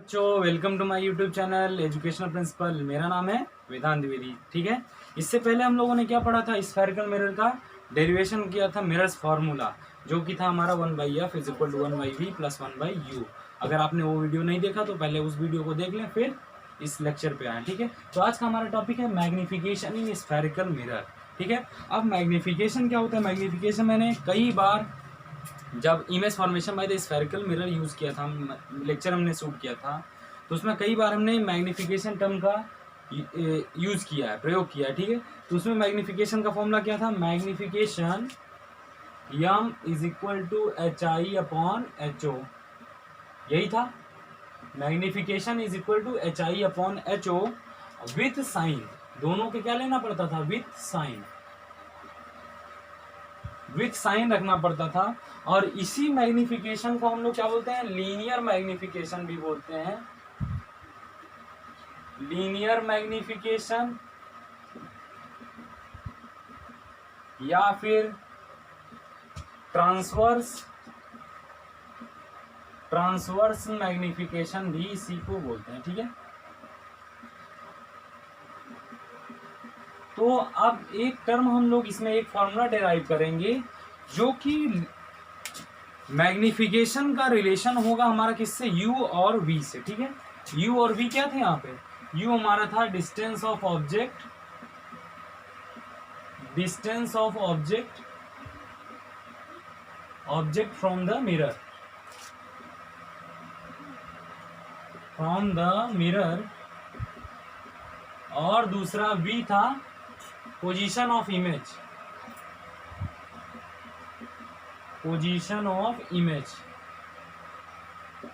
बच्चों welcome to my YouTube channel educational principal. मेरा नाम है वेदांत द्विवेदी। ठीक है, इससे पहले हम लोगों ने क्या पढ़ा था, स्फेरिकल मिरर का डेरिवेशन किया था, मिरर्स फार्मूला जो कि था हमारा 1/f is equal to 1/v plus 1/u। अगर आपने वो वीडियो नहीं देखा तो पहले उस वीडियो को देख लें, फिर इस लेक्चर पे आए। ठीक है, तो आज का हमारा टॉपिक है मैग्निफिकेशन इन स्फेरिकल मिरर। ठीक है, अब मैग्निफिकेशन क्या होता है? मैग्निफिकेशन मैंने कई बार जब image formation by the spherical mirror use किया था, लेक्चर हमने शूट किया था, तो उसमें कई बार हमने मैग्निफिकेशन टर्म का यूज़ किया है, प्रयोग किया है। ठीक है, तो उसमें मैग्निफिकेशन का फॉर्मूला क्या था? Magnification M is equal to H I upon H O, यही था। Magnification is equal to H I upon H O with sign. दोनों के क्या लेना पड़ता था? विथ साइन, विथ साइन रखना पड़ता था। और इसी मैग्निफिकेशन को हम लोग क्या बोलते हैं? लीनियर मैग्निफिकेशन भी बोलते हैं। लीनियर मैग्निफिकेशन या फिर ट्रांसवर्स मैग्निफिकेशन भी इसी को बोलते हैं। ठीक है, तो अब एक टर्म हम लोग इसमें एक फॉर्मूला डेराइव करेंगे जो कि मैग्निफिकेशन का रिलेशन होगा हमारा किससे? u और v से। ठीक है, u और v क्या थे यहाँ पे? u हमारा था distance of object, distance of object from the mirror, और दूसरा v था पोजीशन ऑफ इमेज।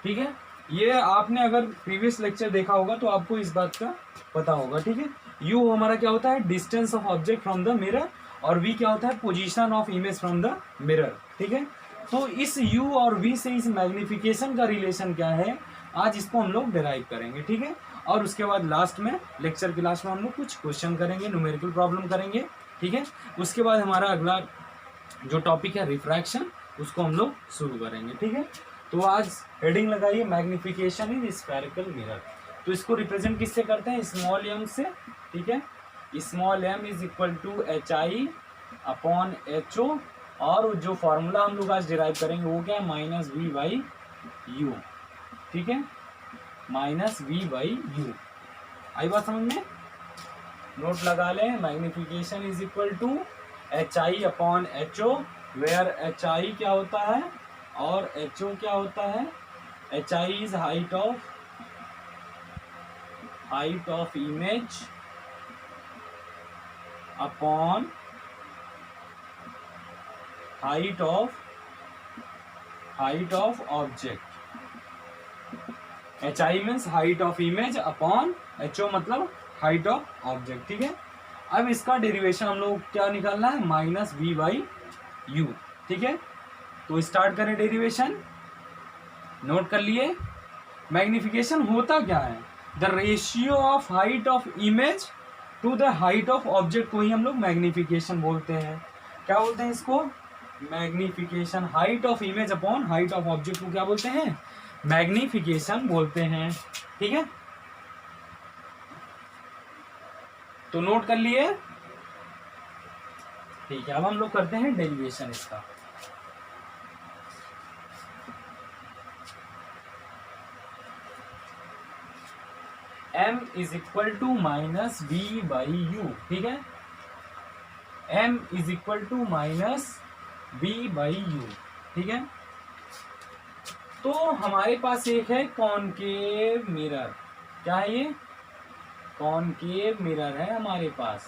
ठीक है, ये आपने अगर प्रीवियस लेक्चर देखा होगा तो आपको इस बात का पता होगा। ठीक है, u हमारा क्या होता है? Distance of object from the mirror, और v क्या होता है? Position of image from the mirror. ठीक है, तो इस u और v से इस मैग्निफिकेशन का रिलेशन क्या है, आज इसको हम लोग डिराइव करेंगे। ठीक है, और उसके बाद लास्ट में, लेक्चर के लास्ट में हम लोग कुछ क्वेश्चन करेंगे, न्यूमेरिकल प्रॉब्लम करेंगे। ठीक है, उसके बाद हमारा अगला जो टॉपिक है रिफ्रैक्शन, उसको हम लोग शुरू करेंगे। ठीक है, तो आज हेडिंग लगाइए मैग्निफिकेशन इन स्फेरिकल मिरर। तो इसको रिप्रेजेंट किससे करते हैं? स्मॉल एम से। ठीक है, small M is equal to H I upon H O, और जो फॉर्मूला हम लोग आज डिराइव करेंगे वो क्या है? Minus V by U. ठीक है, माइनस वी बाई यू। आई बात समझ में? नोट लगा लें, magnification is equal to H I upon H O, where H I क्या होता है और एच ओ क्या होता है? H I is height of image upon height of object. H I means height of image upon H O मतलब height of object. ठीक है, अब इसका डेरिवेशन हम लोग क्या निकालना है? Minus V by U. ठीक है, तो स्टार्ट करें डेरिवेशन। नोट कर लिए, मैग्निफिकेशन होता क्या है? The ratio of height of image to the height of object को ही हम लोग मैग्निफिकेशन बोलते हैं। क्या बोलते हैं इसको? Magnification. Height of image upon height of object को क्या बोलते हैं? मैग्निफिकेशन बोलते हैं। ठीक है, तो नोट कर लिए। ठीक है, अब हम लोग करते हैं डेरिवेशन इसका। m is equal to minus V by U. ठीक है, m is equal to minus V by U. ठीक है, तो हमारे पास एक है कॉनकेव मिरर। क्या है ये? कॉनकेव मिरर है हमारे पास।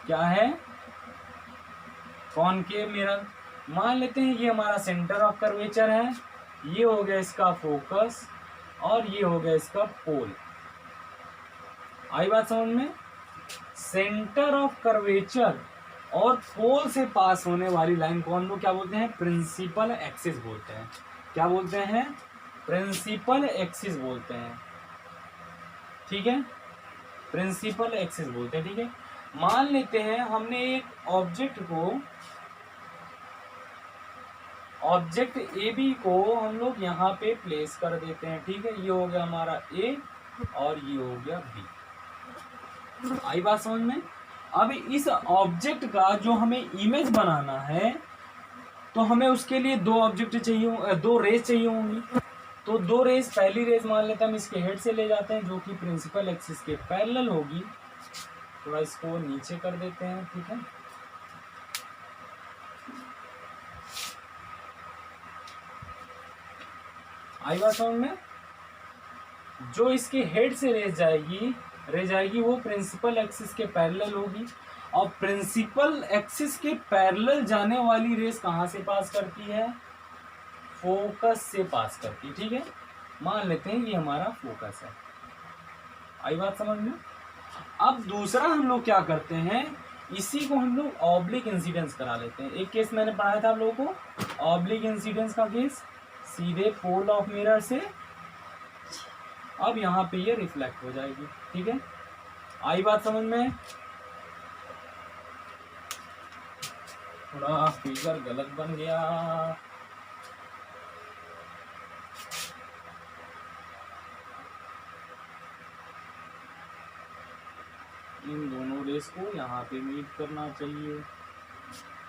क्या है? Concave mirror. मान लेते हैं ये हमारा सेंटर ऑफ कर्वेचर है, ये हो गया इसका फोकस, और ये हो गया इसका पोल। आई बात समझ में? सेंटर ऑफ कर्वेचर और पोल से पास होने वाली लाइन को हम लोग क्या बोलते हैं? प्रिंसिपल एक्सिस बोलते हैं। क्या बोलते हैं? प्रिंसिपल एक्सिस बोलते हैं। ठीक है, प्रिंसिपल एक्सिस बोलते हैं। ठीक है, मान लेते हैं हमने एक ऑब्जेक्ट ए बी को हम लोग यहाँ पे प्लेस कर देते हैं, ठीक है। ये हो गया हमारा ए और ये हो गया बी। आई बात समझ में? अब इस ऑब्जेक्ट का जो हमें इमेज बनाना है तो हमें उसके लिए दो ऑब्जेक्ट चाहिए, दो रेज चाहिए होंगी। तो दो रेज, पहली रेज मान लेते हैं हम इसके हेड से ले जाते हैं जो कि प्रिंसिपल एक्सिस के पैरेलल होगी। थोड़ा इसको नीचे कर देते हैं, ठीक है। आई बात समझ में? जो इसके हेड से रेज जाएगी वो प्रिंसिपल एक्सिस के पैरेलल होगी। और प्रिंसिपल एक्सिस के पैरेलल जाने वाली रेज कहां से पास करती है? फोकस से पास करती है, ठीक है। मान लेते हैं ये हमारा फोकस है। आई बात समझ में? अब दूसरा हम लोग क्या करते हैं, इसी को हम लोग ऑब्लिक इंसिडेंस करा लेते हैं। एक केस मैंने पढ़ाया था आप लोगों को, ऑब्लिक इंसिडेंस का केस, सीधे पोल ऑफ मिरर से अब यहाँ पे ये रिफ्लेक्ट हो जाएगी, ठीक है। आई बात समझ में? थोड़ा फिगर गलत बन गया। इन दोनों रेस को यहाँ पे मीट करना चाहिए,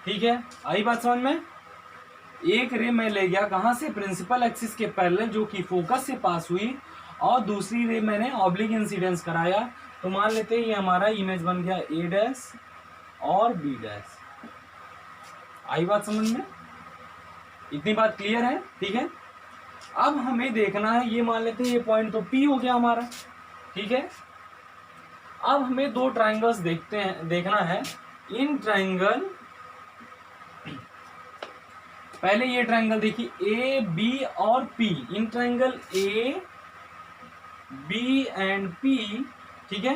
ठीक है। आई बात समझ में? एक रे मैं ले गया कहां से? प्रिंसिपल एक्सिस के पैरेलल जो कि फोकस से पास हुई, और दूसरी रे मैंने ऑब्लिक इंसिडेंस कराया। तो मान लेते हैं ये हमारा इमेज बन गया ए डैश और बी डैश। आई बात समझ में? इतनी बात क्लियर है, ठीक है। अब हमें देखना है, ये मान लेते हैं ये पॉइंट तो पी हो गया हमारा, ठीक है। अब हमें दो ट्राइंगल्स देखना है। इन ट्राइंगल, पहले ये ट्राइंगल देखिए ए बी और P, in triangle A B and P, ठीक है।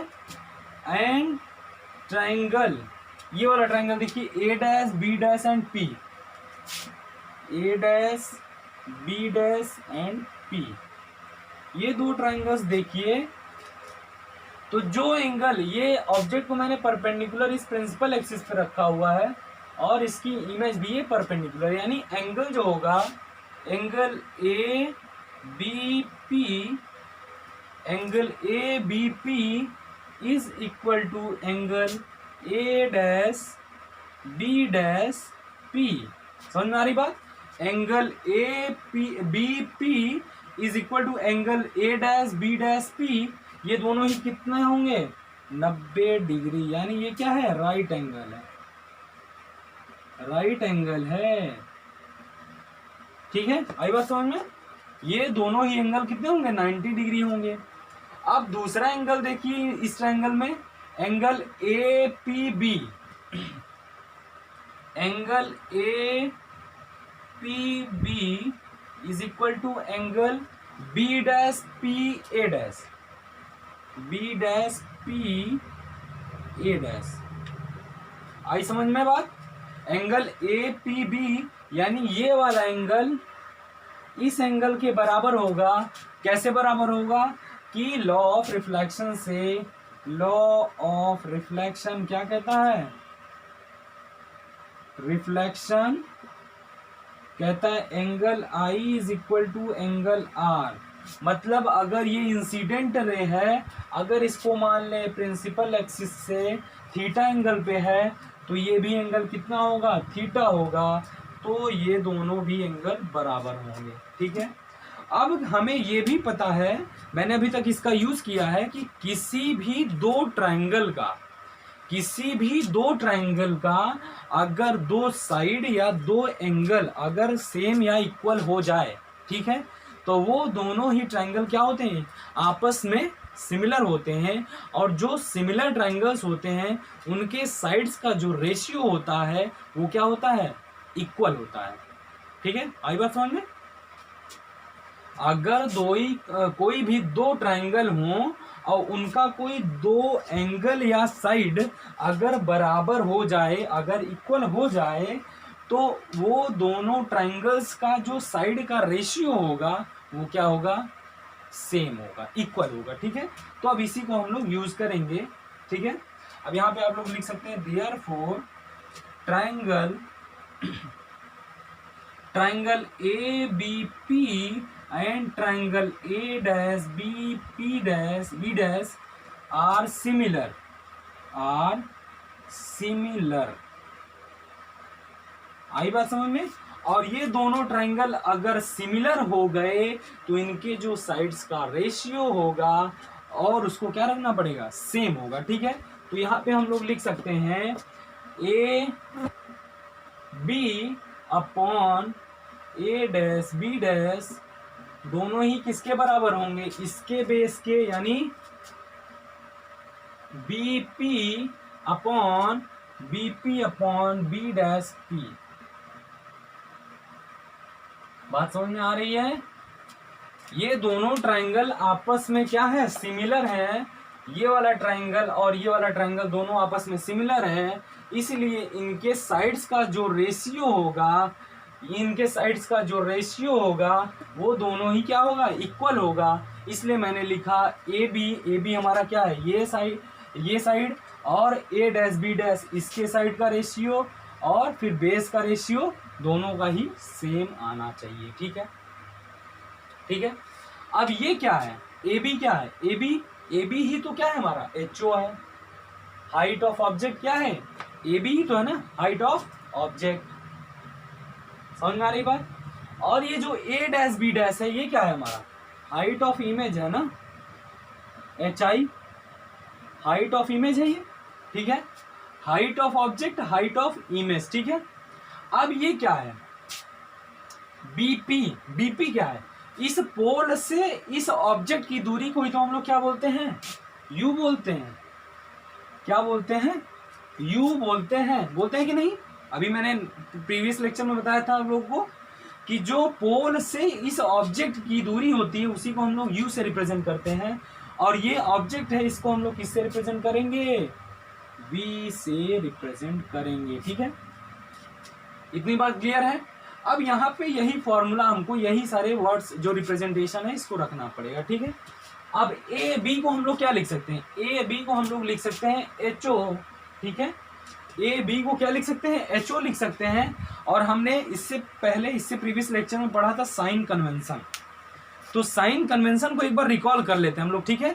एंड ट्राइंगल, ये वाला ट्राइंगल देखिए A dash B dash and P, A dash B dash and P, ये दो ट्राइंगल्स देखिए। तो जो एंगल, ये ऑब्जेक्ट को मैंने परपेंडिकुलर इस प्रिंसिपल एक्सिस पे रखा हुआ है और इसकी इमेज भी है परपेंडिकुलर, यानी एंगल जो होगा, angle A B P, angle A B P is equal to angle A dash B dash P. समझ में आ रही बात? Angle A P B P is equal to angle A dash B dash P, ये दोनों ही कितने होंगे? 90 degree, यानी ये क्या है? राइट एंगल है, राइट एंगल है, ठीक है। आई बात समझ में? ये दोनों ही एंगल कितने होंगे? 90 डिग्री होंगे। अब दूसरा एंगल देखिए इस ट्रायंगल में, angle A P B, angle A P B is equal to angle B dash P A dash, B dash P A dash. आई समझ में बात? एंगल ए पी बी यानी ये वाला एंगल इस एंगल के बराबर होगा। कैसे बराबर होगा? कि लॉ ऑफ रिफ्लेक्शन से, लॉ ऑफ रिफ्लेक्शन क्या कहता है? रिफ्लेक्शन कहता है angle I is equal to angle R. मतलब अगर ये इंसिडेंट रे है, अगर इसको मान ले प्रिंसिपल एक्सिस से थीटा एंगल पे है, तो ये भी एंगल कितना होगा? थीटा होगा। तो ये दोनों भी एंगल बराबर होंगे, ठीक है। अब हमें ये भी पता है, मैंने अभी तक इसका यूज किया है, कि किसी भी दो ट्रायंगल का अगर दो साइड या दो एंगल अगर सेम या इक्वल हो जाए, ठीक है, तो वो दोनों ही ट्रायंगल क्या होते हैं? आपस में सिमिलर होते हैं। और जो सिमिलर ट्रायंगल्स होते हैं उनके साइड्स का जो रेशियो होता है वो क्या होता है? इक्वल होता है, ठीक है। आई बात समझ में? अगर कोई भी दो ट्रायंगल हो और उनका कोई दो एंगल या साइड अगर बराबर हो जाए, अगर इक्वल हो जाए, तो वो दोनों ट्रायंगल्स का जो साइड का रेशियो होगा वो क्या होगा? सेम होगा, इक्वल होगा, ठीक है। तो अब इसी को हम लोग यूज करेंगे, ठीक है। अब यहाँ पे आप लोग लिख सकते हैं therefore triangle triangle A B P and triangle A dash B P dash B dash R similar आई बात समझ में। और ये दोनों ट्राइंगल अगर सिमिलर हो गए तो इनके जो साइड्स का रेशियो होगा और उसको क्या रखना पड़ेगा, सेम होगा, ठीक है। तो यहाँ पे हम लोग लिख सकते हैं A B upon A dash B dash दोनों ही किसके बराबर होंगे, इसके बेस के, यानी B P upon B dash P. बात समझ में आ रही है। ये दोनों ट्राइंगल आपस में क्या है, सिमिलर है। ये वाला ट्राइंगल और ये वाला ट्राइंगल दोनों आपस में सिमिलर है, इसलिए इनके साइड्स का जो रेशियो होगा वो दोनों ही क्या होगा, इक्वल होगा। इसलिए मैंने लिखा ए बी हमारा क्या है, ये साइड और ए डैश बी डैश इसके साइड का रेशियो और फिर बेस का रेशियो दोनों का ही सेम आना चाहिए, ठीक है। अब ये क्या है, ए बी क्या है, ए बी ही तो क्या है हमारा, HO है। हाइट ऑफ ऑब्जेक्ट क्या है, ए बी ही तो है ना, हाइट ऑफ ऑब्जेक्ट। समझ में आ रही बात। और ये जो ए डैश बी डैश है ये क्या है हमारा, हाइट ऑफ इमेज है ना, HI हाइट ऑफ इमेज है ये, ठीक है। Height of object, height of image, ठीक है। अब ये क्या है, बीपी क्या है, इस पोल से इस ऑब्जेक्ट की दूरी को ही तो हम लोग क्या बोलते हैं, यू बोलते हैं। क्या बोलते हैं, यू बोलते हैं कि नहीं। अभी मैंने प्रीवियस लेक्चर में बताया था आप लोगों को कि जो पोल से इस ऑब्जेक्ट की दूरी होती है उसी को हम लोग यू से रिप्रेजेंट करते हैं। और ये ऑब्जेक्ट है, इसको हम लोग किससे रिप्रेजेंट करेंगे, वी से रिप्रेजेंट करेंगे, ठीक है। इतनी बात क्लियर है। अब यहाँ पे यही फॉर्मूला हमको, यही सारे वर्ड्स जो रिप्रेजेंटेशन है इसको रखना पड़ेगा, ठीक है। अब ए बी को हम लोग क्या लिख सकते हैं, ए बी को हम लोग लिख सकते हैं HO, ठीक है। ए बी को क्या लिख सकते हैं, HO लिख सकते हैं। और हमने इससे प्रीवियस लेक्चर में पढ़ा था साइन कन्वेंशन। तो साइन कन्वेंशन को एक बार रिकॉल कर लेते हैं हम लोग, ठीक है।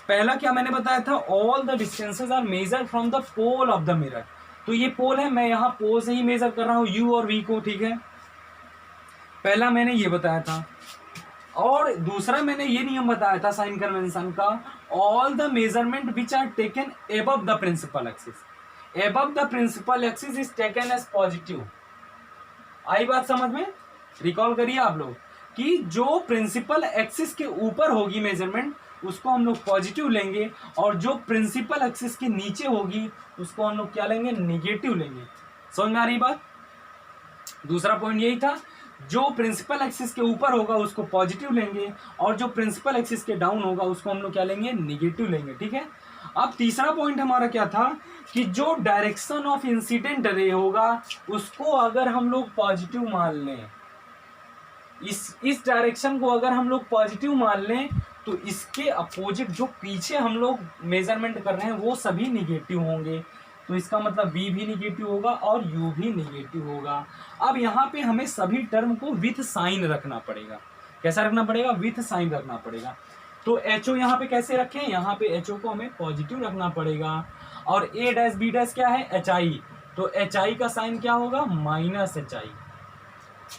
पहला क्या मैंने बताया था, all the distances are measured from the pole of the mirror. तो ये पोल है, मैं यहाँ पोल से ही मेजर कर रहा हूँ यू और वी को, ठीक है। पहला मैंने ये बताया था। और दूसरा मैंने ये नियम बताया था साइन कन्वेंशन का, all the measurement which are taken above the principal axis, above the principal axis is taken as positive. आई बात समझ में। रिकॉल करिए आप लोग कि जो प्रिंसिपल एक्सिस के ऊपर होगी मेजरमेंट उसको हम लोग पॉजिटिव लेंगे, और जो प्रिंसिपल एक्सिस के नीचे होगी उसको हम लोग क्या लेंगे, निगेटिव लेंगे। समझ में आ रही बात। दूसरा पॉइंट यही था, जो प्रिंसिपल एक्सिस के ऊपर होगा उसको पॉजिटिव लेंगे, और जो प्रिंसिपल एक्सिस के डाउन होगा उसको हम लोग क्या लेंगे, निगेटिव लेंगे, ठीक है। अब तीसरा पॉइंट हमारा क्या था कि जो डायरेक्शन ऑफ इंसिडेंट रे होगा उसको अगर हम लोग पॉजिटिव मान लें, इस डायरेक्शन को अगर हम लोग पॉजिटिव मान लें तो इसके अपोजिट जो पीछे हम लोग मेजरमेंट कर रहे हैं वो सभी निगेटिव होंगे। तो इसका मतलब V भी निगेटिव होगा और U भी निगेटिव होगा। अब यहाँ पे हमें सभी टर्म को विथ साइन रखना पड़ेगा। कैसा रखना पड़ेगा, विथ साइन रखना पड़ेगा। तो HO यहाँ पे कैसे रखें, यहाँ पे HO को हमें पॉजिटिव रखना पड़ेगा। और A डैश B डैश क्या है, HI, तो HI का साइन क्या होगा, -HI।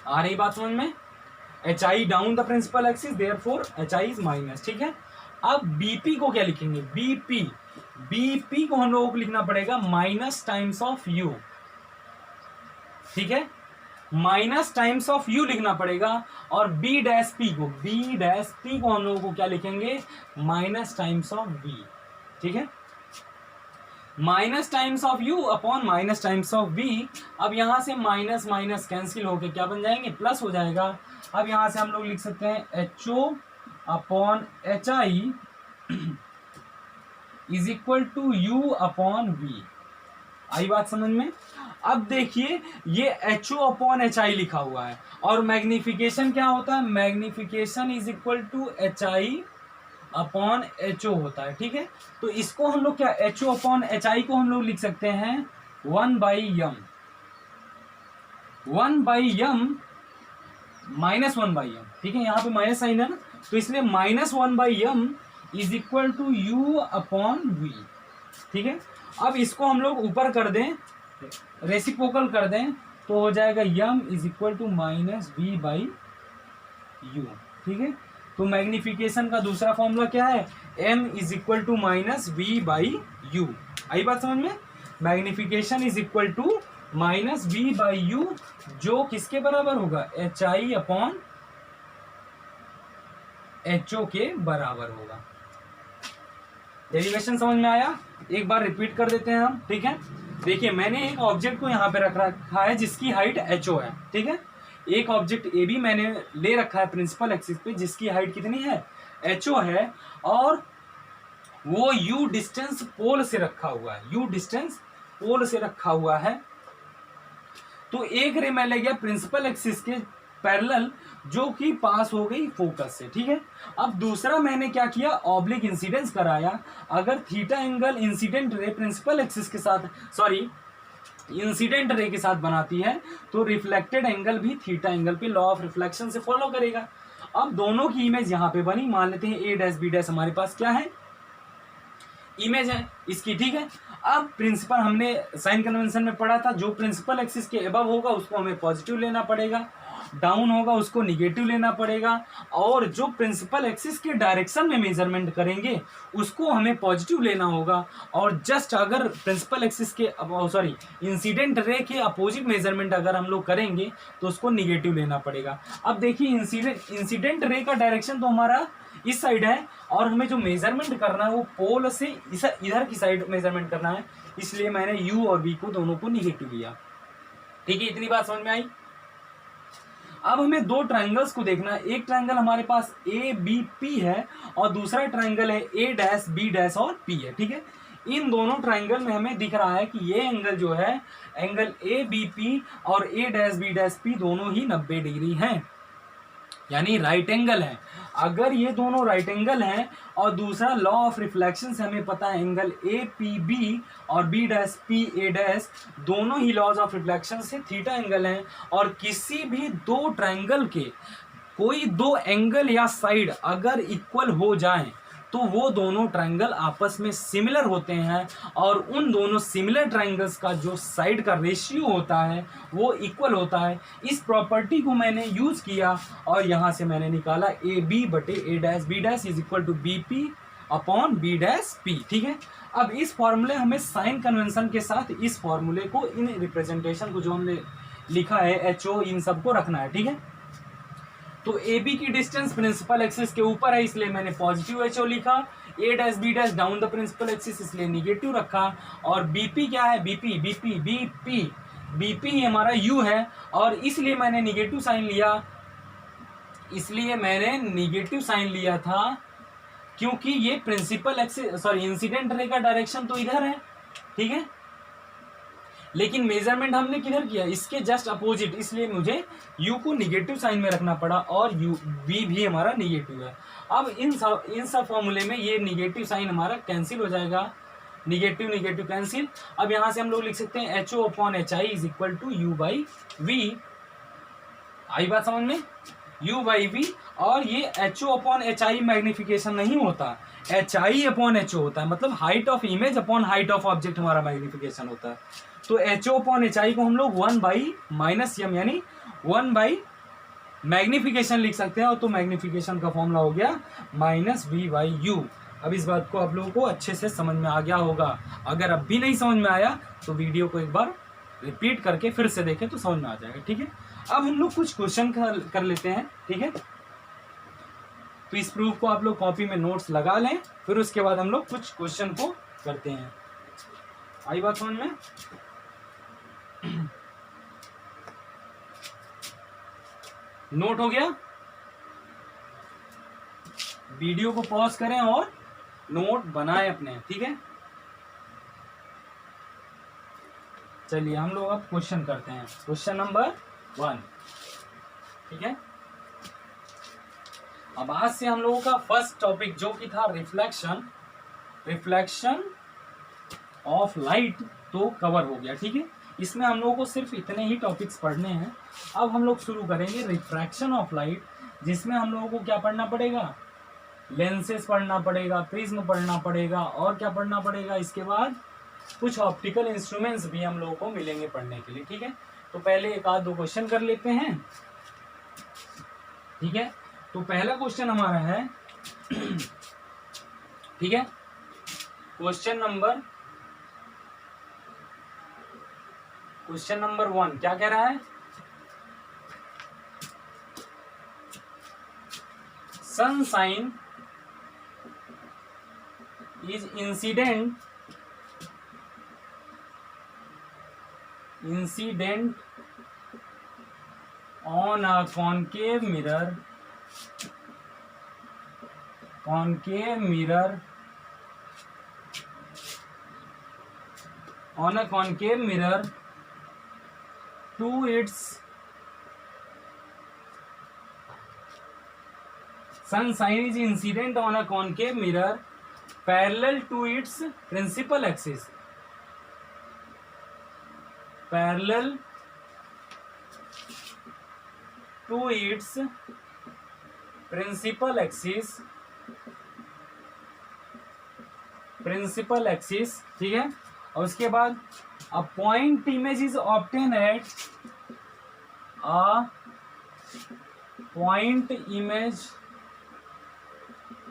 आ रही बात समझ में। HI down the principal axis, therefore HI is minus, ठीक है। अब BP को क्या लिखेंगे, BP को हम लोगों को लिखना पड़ेगा माइनस टाइम्स ऑफ U, ठीक है। माइनस टाइम्स ऑफ U लिखना पड़ेगा। और B डैश P को हम लोगों को क्या लिखेंगे, माइनस टाइम्स ऑफ B, ठीक है। Minus times of U upon minus times of B। अब यहां से माइनस माइनस कैंसिल होके क्या बन जाएंगे, प्लस हो जाएगा। अब यहां से हम लोग लिख सकते हैं HO upon HI is equal to U upon V। आई बात समझ में। अब देखिए ये HO अपॉन HI लिखा हुआ है, और मैग्निफिकेशन क्या होता है, magnification is equal to HI upon HO होता है, ठीक है। तो इसको हम लोग क्या, HO अपॉन HI को हम लोग लिख सकते हैं 1/m -1/m, ठीक है, यहाँ पे माइनस साइन है ना, तो इसलिए -1/m is equal to u upon v, ठीक है। अब इसको हम लोग ऊपर कर दें, रेसिप्रोकल कर दें, तो हो जाएगा m is equal to -v/u, ठीक है। तो मैग्निफिकेशन का दूसरा फॉर्मूला क्या है, m is equal to -v/u। आई बात समझ में, magnification is equal to -v/u, जो किसके बराबर होगा, hi अपॉन ho के बराबर होगा। डेरिवेशन समझ में आया, एक बार रिपीट कर देते हैं हम, ठीक है। देखिए मैंने एक ऑब्जेक्ट को यहाँ पे रख रखा है जिसकी हाइट ho है, ठीक है। एक ऑब्जेक्ट ए बी मैंने ले रखा है प्रिंसिपल एक्सिस पे, जिसकी हाइट कितनी है, ho है, और वो u डिस्टेंस पोल से रखा हुआ है, u डिस्टेंस पोल से रखा हुआ है। तो एक रे मैं ले गया प्रिंसिपल एक्सिस के पैरेलल, जो कि पास हो गई फोकस से, ठीक है। अब दूसरा मैंने क्या किया, ऑब्लिक इंसिडेंस कराया। अगर theta angle incident ray principal axis के साथ, सॉरी इंसिडेंट रे के साथ बनाती है, तो रिफ्लेक्टेड एंगल भी थीटा एंगल पे लॉ ऑफ रिफ्लेक्शन से फॉलो करेगा। अब दोनों की इमेज यहाँ पे बनी, मान लेते हैं a डैश b डैश हमारे पास क्या है, इमेज है इसकी, ठीक है। अब प्रिंसिपल हमने साइन कन्वेंशन में पढ़ा था, जो प्रिंसिपल एक्सिस के अबव होगा उसको हमें पॉजिटिव लेना पड़ेगा, डाउन होगा उसको निगेटिव लेना पड़ेगा, और जो प्रिंसिपल एक्सिस के डायरेक्शन में मेजरमेंट करेंगे उसको हमें पॉजिटिव लेना होगा। और जस्ट अगर प्रिंसिपल एक्सिस के सॉरी इंसिडेंट रे के अपोजिट मेजरमेंट अगर हम लोग करेंगे तो उसको निगेटिव लेना पड़ेगा। अब देखिए इंसिडेंट रे का डायरेक्शन तो हमारा इस साइड है, और हमें जो मेजरमेंट करना है वो पोल से इधर की साइड मेजरमेंट करना है, इसलिए मैंने u और v को दोनों को निगेटिव लिया, ठीक है। इतनी बात समझ में आई। अब हमें दो ट्रायंगल्स को देखना है, एक ट्रायंगल हमारे पास ए बी पी है, और दूसरा ट्रायंगल है ए डैश बी डैश और पी है, ठीक है। इन दोनों ट्रायंगल में हमें दिख रहा है कि ये एंगल जो है, एंगल ए बी पी और ए डैश बी डैश पी दोनों ही 90 डिग्री हैं, यानी राइट एंगल है। अगर ये दोनों राइट एंगल हैं, और दूसरा लॉ ऑफ रिफ्लेक्शन से हमें पता है एंगल ए पी बी और B dash P A dash दोनों ही लॉज ऑफ रिफ्लेक्शन से थीटा एंगल हैं, और किसी भी दो ट्रायंगल के कोई दो एंगल या साइड अगर इक्वल हो जाएं तो वो दोनों ट्रायंगल आपस में सिमिलर होते हैं, और उन दोनों सिमिलर ट्रायंगल्स का जो साइड का रेशियो होता है वो इक्वल होता है। इस प्रॉपर्टी को मैंने यूज किया, और यहाँ से मैंने निकाला ए बी बटे A dash B dash is equal to B P upon B dash P, ठीक है। अब इस फॉर्मूले हमें साइन कन्वेंशन के साथ इस फॉर्मूले को, इन रिप्रेजेंटेशन को जो हमने लिखा है एचओ, इन सबको रखना है, ठीक है। तो ए बी की डिस्टेंस प्रिंसिपल एक्सिस के ऊपर है, इसलिए मैंने पॉजिटिव एचओ लिखा, A dash B dash down the principal axis इसलिए निगेटिव रखा, और बीपी क्या है, बीपी बीपी बीपी बीपी ही हमारा यू है, और इसलिए मैंने निगेटिव साइन लिया, इसलिए मैंने निगेटिव साइन लिया था क्योंकि ये principal axis sorry incident ray का डायरेक्शन तो इधर है, ठीक है, लेकिन मेजरमेंट हमने किधर किया, इसके जस्ट अपोजिट, इसलिए मुझे u को निगेटिव साइन में रखना पड़ा, और u v भी हमारा निगेटिव है। अब इन सब फॉर्मूले में ये निगेटिव साइन हमारा कैंसिल हो जाएगा, निगेटिव निगेटिव कैंसिल। अब यहाँ से हम लोग लिख सकते हैं HO upon HI is equal to u by v। आई बात समझ में, u बाई v, और ये HO अपॉन HI मैग्निफिकेशन नहीं होता, HI अपॉन HO होता है, मतलब height of image upon height of object हमारा मैग्निफिकेशन होता है। तो HO अपॉन HI को हम लोग 1 बाई माइनस m यानी 1 बाई मैग्निफिकेशन लिख सकते हैं, और तो मैग्निफिकेशन का फॉर्मूला हो गया -v/u। अब इस बात को आप लोगों को अच्छे से समझ में आ गया होगा। अगर अब भी नहीं समझ में आया तो वीडियो को एक बार रिपीट करके फिर से देखें तो समझ में आ जाएगा, ठीक है। अब हम लोग कुछ क्वेश्चन कर लेते हैं, ठीक है। तो इस प्रूफ को आप लोग कॉपी में नोट्स लगा लें, फिर उसके बाद हम लोग कुछ क्वेश्चन को करते हैं। आई बात समझ में, नोट हो गया, वीडियो को पॉज करें और नोट बनाएं अपने, ठीक है। चलिए हम लोग अब क्वेश्चन करते हैं, क्वेश्चन नंबर 1, ठीक है। अब आज से हम लोगों का फर्स्ट टॉपिक जो कि था रिफ्लेक्शन ऑफ लाइट, तो कवर हो गया, ठीक है। इसमें हम लोगों को सिर्फ इतने ही टॉपिक्स पढ़ने हैं। अब हम लोग शुरू करेंगे रिफ्रैक्शन ऑफ लाइट, जिसमें हम लोगों को क्या पढ़ना पड़ेगा, लेंसेस पढ़ना पड़ेगा, प्रिज्म पढ़ना पड़ेगा, और क्या पढ़ना पड़ेगा, इसके बाद कुछ ऑप्टिकल इंस्ट्रूमेंट्स भी हम लोगों को मिलेंगे पढ़ने के लिए। ठीक है, तो पहले एक आध दो क्वेश्चन कर लेते हैं। ठीक है, तो पहला क्वेश्चन हमारा है ठीक है, क्वेश्चन नंबर 1 क्या कह रहा है, sunshine is incident on a concave mirror to its sunshine is incident on a concave mirror parallel to its principal axis, parallel to its principal axis। ठीक है, और उसके बाद a point image is obtained at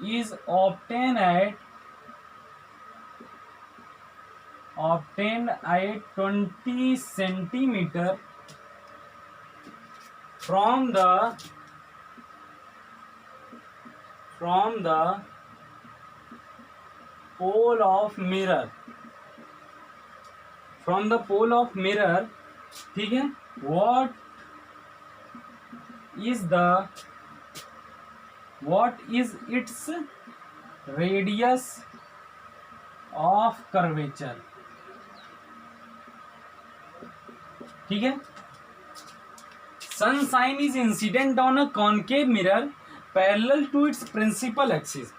is obtained at 20 centimeter from the pole of mirror, ठीक है, what is its radius of curvature। ठीक है, sunshine is incident on a concave mirror parallel to its principal axis।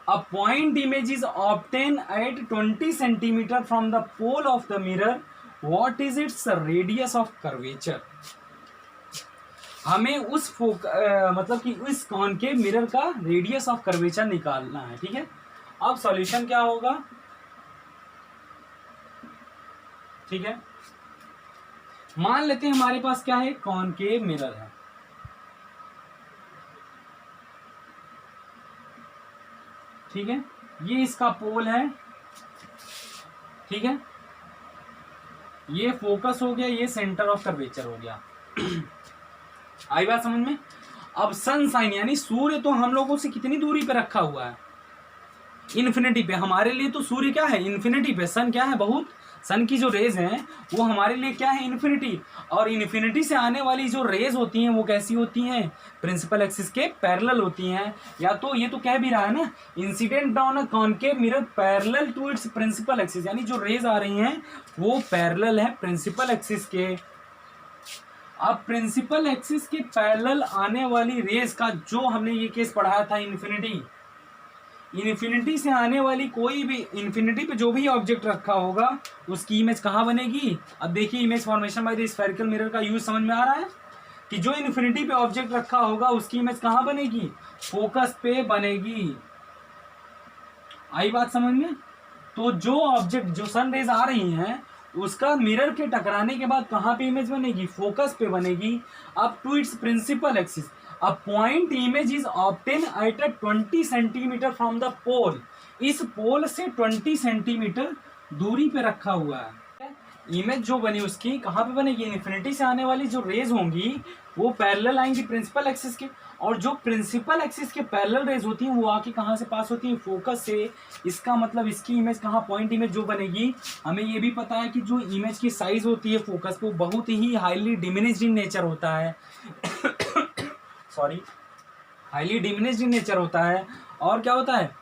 A point image is obtained at 20 centimeter from the pole of the mirror, what is its radius of curvature। हमें उस मतलब कि उस concave mirror का radius of curvature निकालना है। ठीक है, अब सॉल्यूशन क्या होगा, ठीक है, मान लेते हैं हमारे पास क्या है, कॉनकेव मिरर है। ठीक है, ये इसका पोल है। ठीक है, ये फोकस हो गया, ये सेंटर ऑफ कर्वेचर हो गया। आई बात समझ में। अब सनशाइन यानी सूर्य तो हम लोगों से कितनी दूरी पे रखा हुआ है, इन्फिनिटी पे। हमारे लिए तो सूर्य क्या है, इन्फिनिटी पे। सन क्या है, बहुत। सन की जो रेज हैं वो हमारे लिए क्या है, इन्फिनिटी। और इन्फिनिटी से आने वाली जो रेज होती हैं वो कैसी होती हैं, प्रिंसिपल एक्सिस के पैरेलल होती हैं। या तो ये तो कह भी रहा है ना, incident on a concave mirror parallel to its principal axis, यानी जो रेज आ रही हैं वो पैरेलल है प्रिंसिपल एक्सिस के। अब प्रिंसिपल एक्सिस के पैरेलल आने वाली रेज का जो हमने ये केस पढ़ाया था, इन्फिनिटी से आने वाली कोई भी, इन्फिनिटी पे जो भी ऑब्जेक्ट रखा होगा उसकी इमेज कहाँ बनेगी। अब देखिए, image formation by the spherical mirror का यूज समझ में आ रहा है कि जो इन्फिनिटी पे ऑब्जेक्ट रखा होगा उसकी इमेज कहाँ बनेगी, फोकस पे बनेगी। आई बात समझ में। तो जो ऑब्जेक्ट, जो सन रेज आ रही हैं उसका मिरर के टकराने के बाद कहाँ पे इमेज बनेगी, फोकस पे बनेगी। अब to its principal axis, a point image is obtain at 20 centimetre from the pole. इस पोल से 20 सेंटीमीटर दूरी पे रखा हुआ है। इमेज जो बनी उसकी कहाँ पे बनेगी, इन्फिनिटी से आने वाली जो रेज होंगी वो पैरेलल आएंगी प्रिंसिपल एक्सिस के, और जो प्रिंसिपल एक्सिस के पैरेलल रेज होती हैं वो आके कहाँ से पास होती हैं, फोकस से। इसका मतलब इसकी इमेज कहाँ, पॉइंट इमेज जो बनेगी, हमें ये भी पता है कि जो इमेज की साइज होती है फोकस पे वो बहुत ही हाईली डिमिनिश्ड इन नेचर होता है हाईली डिमिनिश्ड इन नेचर होता है। और क्या होता है,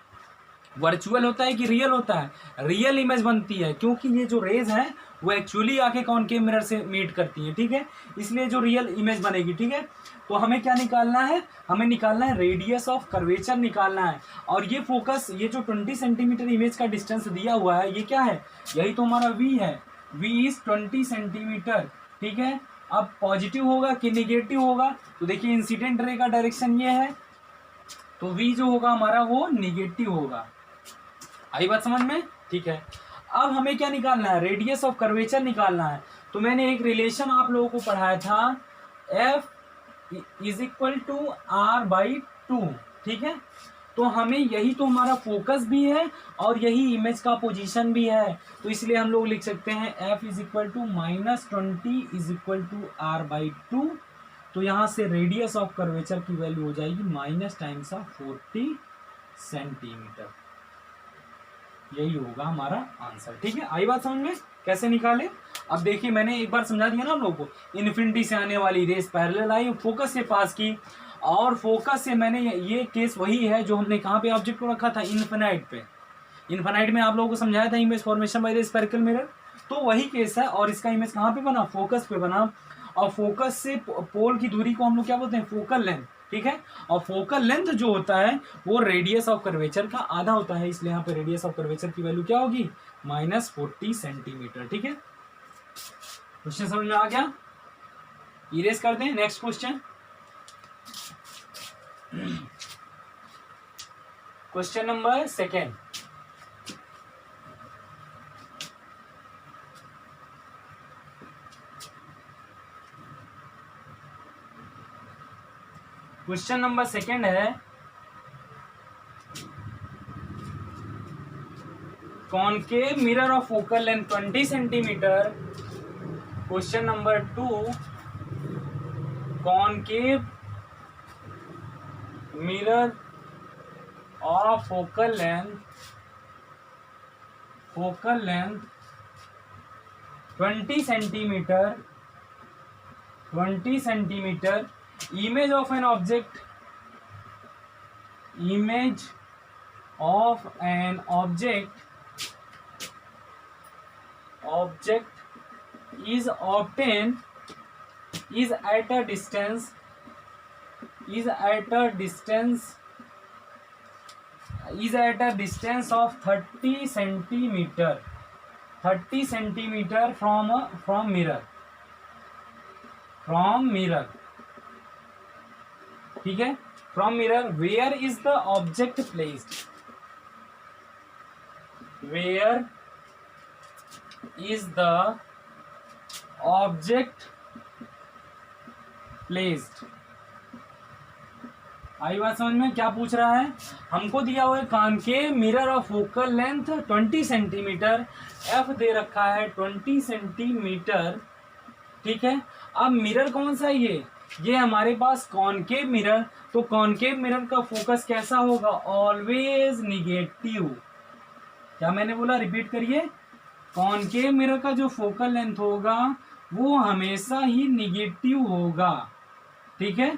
वर्चुअल होता है कि रियल होता है, रियल इमेज बनती है, क्योंकि ये जो रेज है वो एक्चुअली आके कॉनकेव मिरर से मीट करती है। ठीक है, इसलिए जो रियल इमेज बनेगी। ठीक है, तो हमें क्या निकालना है, हमें निकालना है रेडियस ऑफ कर्वेचर निकालना है। और ये फोकस, ये जो 20 सेंटीमीटर इमेज का डिस्टेंस दिया हुआ है ये क्या है, यही तो हमारा v है। v इज 20 सेंटीमीटर, ठीक है। अब पॉजिटिव होगा कि निगेटिव होगा, तो देखिए इंसिडेंट रे का डायरेक्शन ये है, तो v जो होगा हमारा वो निगेटिव होगा। आई बात समझ में, ठीक है। अब हमें क्या निकालना है, रेडियस ऑफ कर्वेचर निकालना है। तो मैंने एक रिलेशन आप लोगों को पढ़ाया था, F is equal to R/2, ठीक है। तो हमें यही तो हमारा फोकस भी है और यही इमेज का पोजीशन भी है, तो इसलिए हम लोग लिख सकते हैं F is equal to -20 is equal to R/2। तो यहाँ से रेडियस ऑफ कर्वेचर की वैल्यू हो जाएगी -40 सेंटीमीटर। यही होगा हमारा आंसर, ठीक है। आई बात समझ में, कैसे निकाले। अब देखिए मैंने एक बार समझा दिया ना आप लोगों को, इन्फिनिटी से आने वाली रेस पैरेलल आई, फोकस से पास की, और फोकस से मैंने ये केस वही है जो हमने कहाँ पे ऑब्जेक्ट को रखा था, इन्फिनाइट पे। इन्फिनाइट में आप लोगों को समझाया था image formation by the spherical mirror, तो वही केस है। और इसका इमेज कहाँ पे बना, फोकस पे बना। और फोकस से पोल की दूरी को हम लोग क्या बोलते हैं, फोकल लेंथ, ठीक है। और फोकल लेंथ जो होता है वो रेडियस ऑफ कर्वेचर का आधा होता है, इसलिए यहाँ पे रेडियस ऑफ कर्वेचर की वैल्यू क्या होगी, -40 सेंटीमीटर, ठीक है। क्वेश्चन समझ में आ गया, इरेज करते हैं। Next question, question number 2। Question number 2 है, concave mirror of focal length 20 centimetre. Question number 2, concave mirror of focal length 20 centimetre, image of an object is obtained is at a distance of 30 centimeter from mirror, ठीक है। From mirror, where is the object placed, where is the object placed. आई बात समझ में, क्या पूछ रहा है, हमको दिया हुआ है concave mirror of focal length 20 centimetre, F दे रखा है 20 सेंटीमीटर, ठीक है। अब मिरर कौन सा है, ये हमारे पास कॉनकेव मिरर, तो कॉनकेव मिरर का फोकस कैसा होगा, ऑलवेज निगेटिव। क्या मैंने बोला, रिपीट करिए, कॉनकेव मिरर का जो फोकल लेंथ होगा वो हमेशा ही निगेटिव होगा, ठीक है।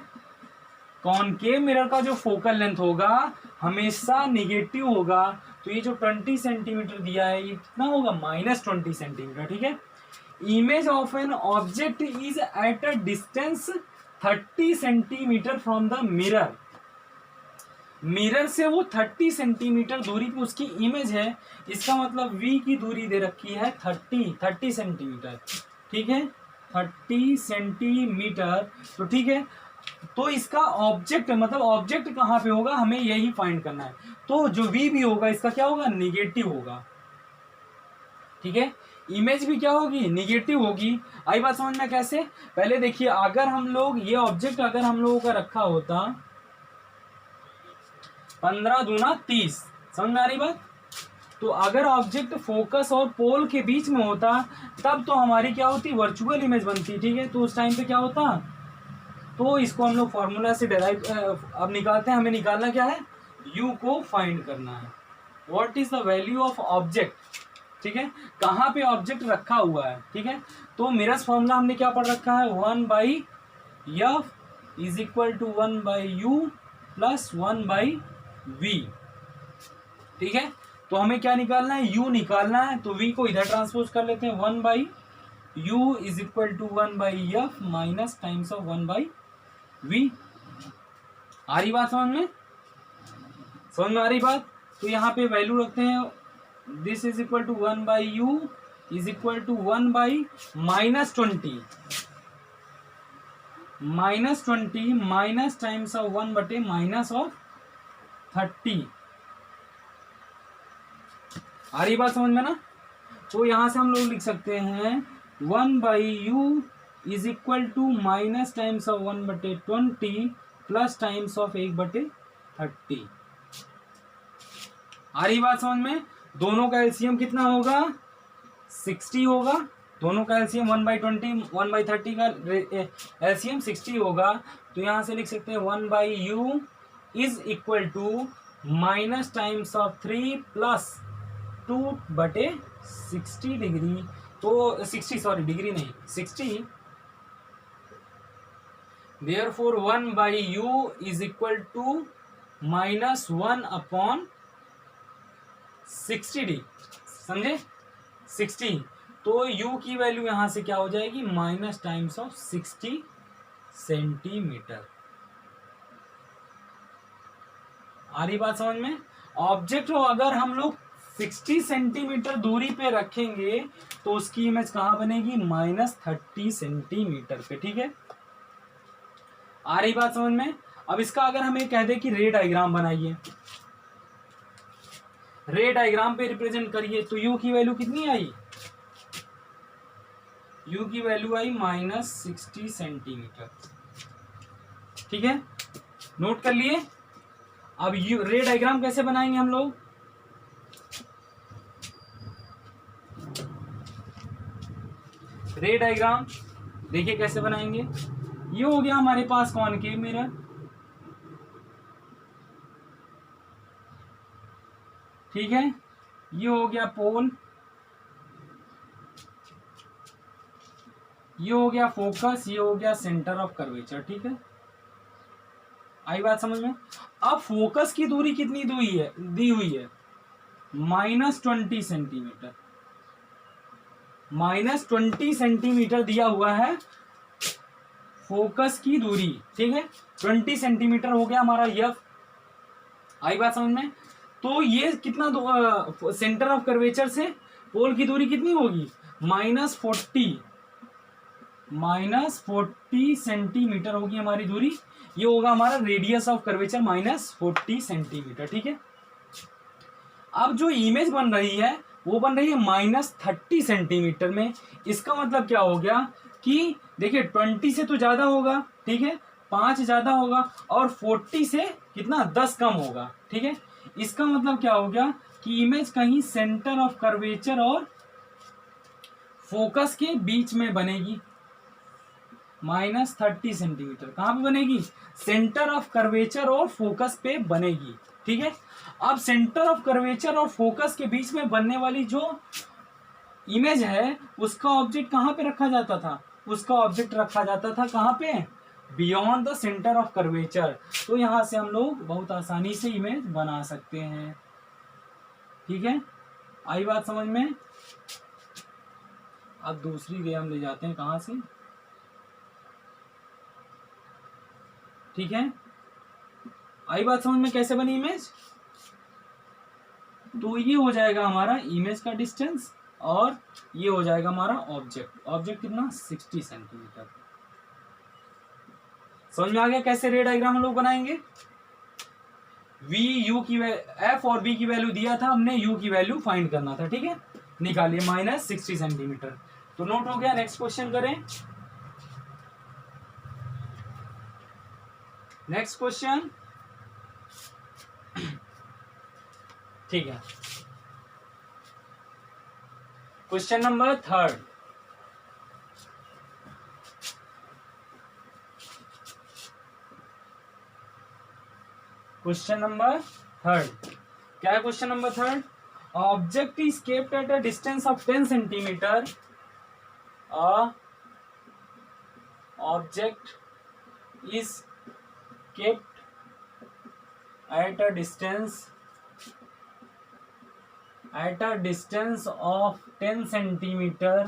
कॉनकेव मिरर का जो फोकल लेंथ होगा हमेशा निगेटिव होगा, तो ये जो 20 सेंटीमीटर दिया है ये कितना होगा, -20 सेंटीमीटर, ठीक है। Image of an object is at a distance 30 centimetre from the mirror, mirror से वो 30 सेंटीमीटर दूरी पे उसकी इमेज है, इसका मतलब v की दूरी दे रखी है 30 सेंटीमीटर, ठीक है, 30 सेंटीमीटर, तो ठीक है। तो इसका ऑब्जेक्ट मतलब ऑब्जेक्ट कहाँ पे होगा, हमें यही फाइंड करना है। तो जो v भी होगा इसका क्या होगा, निगेटिव होगा, ठीक है। इमेज भी क्या होगी, निगेटिव होगी। आई बात समझ में, कैसे, पहले देखिए, अगर हम लोग ये ऑब्जेक्ट अगर हम लोगों का रखा होता 15 दूना 30, समझ में आ रही बात, तो अगर ऑब्जेक्ट फोकस और पोल के बीच में होता तब तो हमारी क्या होती, वर्चुअल इमेज बनती, ठीक है। तो उस टाइम पे क्या होता, तो इसको हम लोग फॉर्मूला से डिराइव अब निकालते हैं। हमें निकालना क्या है, u को फाइंड करना है, what is the value of object, ठीक है, कहाँ पे ऑब्जेक्ट रखा हुआ है, ठीक है। तो मिरर्स फॉर्मूला हमने क्या पढ़ रखा है, 1/f is equal to 1/u plus 1/v, ठीक है। तो हमें क्या निकालना है, u निकालना है, तो v को इधर ट्रांसपोज कर लेते हैं, 1/u is equal to 1/f minus times of 1/v। आ रही बात समझ में, समझ में आ रही बात। तो यहाँ पे वैल्यू रखते हैं, this is equal to 1/u is equal to 1/-20 -20 minus times of 1/-30। आ रही बात समझ में ना? तो यहां से हम लोग लिख सकते हैं 1/u is equal to minus times of 1/20 plus times of 1/30। आ रही बात समझ में? दोनों का एलसीएम कितना होगा? 60 होगा। दोनों का एलसीएम 1/20 1/30 का एलसीएम 60 होगा। तो यहां से लिख सकते हैं 1/u is equal to minus times of 3 plus 2/60 degree. तो 60 सॉरी डिग्री नहीं 60। Therefore 1/u is equal to -1/60 समझे? 60। तो u की वैल्यू यहां से क्या हो जाएगी? Minus times of 60 centimetre. आ रही बात समझ में? ऑब्जेक्ट को अगर हम लोग 60 सेंटीमीटर दूरी पे रखेंगे तो उसकी इमेज कहां बनेगी? -30 सेंटीमीटर पे। ठीक है, आ रही बात समझ में? अब इसका अगर हमें कह दे कि रे डायग्राम बनाइए, रे डायग्राम पे रिप्रेजेंट करिए, तो u की वैल्यू कितनी आई? u की वैल्यू आई -60 सेंटीमीटर। ठीक है, नोट कर लिए? अब रे डायग्राम कैसे बनाएंगे हम लोग? रे डायग्राम देखिए कैसे बनाएंगे। ये हो गया हमारे पास कॉनकेव मिरर, ठीक है। ये हो गया पोल, ये हो गया फोकस, ये हो गया सेंटर ऑफ कर्वेचर। ठीक है, आई बात समझ में? अब फोकस की दूरी कितनी दी हुई है? -20 सेंटीमीटर। -20 सेंटीमीटर दिया हुआ है फोकस की दूरी। ठीक है, 20 सेंटीमीटर हो गया हमारा यफ। आई बात समझ में? तो ये कितना सेंटर ऑफ कर्वेचर से पोल की दूरी कितनी होगी? -40 सेंटीमीटर होगी हमारी दूरी। ये होगा हमारा रेडियस ऑफ कर्वेचर -40 सेंटीमीटर। ठीक है, अब जो इमेज बन रही है वो बन रही है -30 सेंटीमीटर में। इसका मतलब क्या हो गया कि देखिए 20 से तो ज्यादा होगा, ठीक है, 5 ज्यादा होगा, और 40 से कितना 10 कम होगा। ठीक है, इसका मतलब क्या हो गया कि इमेज कहीं सेंटर ऑफ कर्वेचर और फोकस के बीच में बनेगी। -30 सेंटीमीटर कहां पे बनेगी? सेंटर ऑफ कर्वेचर और फोकस पे बनेगी। ठीक है, अब सेंटर ऑफ कर्वेचर और फोकस के बीच में बनने वाली जो इमेज है उसका ऑब्जेक्ट कहां पे रखा जाता था? उसका ऑब्जेक्ट रखा जाता था कहां पे? Beyond the centre of curvature. तो यहां से हम लोग बहुत आसानी से इमेज बना सकते हैं। ठीक है, आई बात समझ में? अब दूसरी रे हम ले जाते हैं कहां से? ठीक है, आई बात समझ में कैसे बनी इमेज? तो ये हो जाएगा हमारा इमेज का डिस्टेंस और ये हो जाएगा हमारा ऑब्जेक्ट। ऑब्जेक्ट कितना? 60 सेंटीमीटर। समझ में आ गया कैसे रे डायग्राम हम लोग बनाएंगे? वी यू की एफ और बी की वैल्यू दिया था हमने, यू की वैल्यू फाइंड करना था। ठीक है, निकालिए -60 सेंटीमीटर। तो नोट हो गया। नेक्स्ट क्वेश्चन करें। नेक्स्ट क्वेश्चन, ठीक है, क्वेश्चन नंबर 3। क्वेश्चन नंबर 3 क्या है? Question number 3, object is kept at a distance of 10 centimetre. Object is kept at a distance of 10 centimeter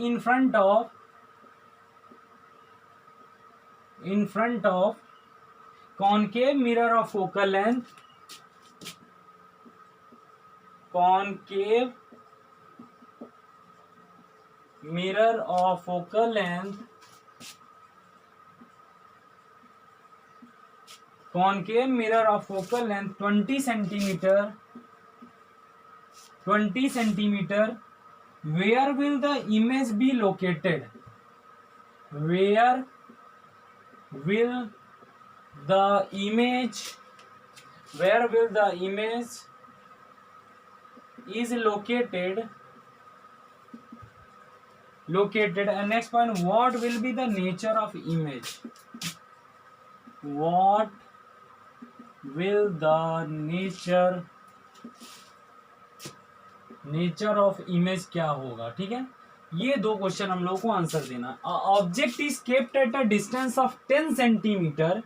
in front of concave mirror of focal length concave mirror of focal length, concave mirror of focal length 20 centimeter, 20 centimeter, where will the image be located? Where will the image, where will the image is located, and next point, what will be the nature of image? What will the nature of image क्या होगा? ठीक है, ये दो question हम लोग को answer देना। Object is kept at a distance of 10 centimetre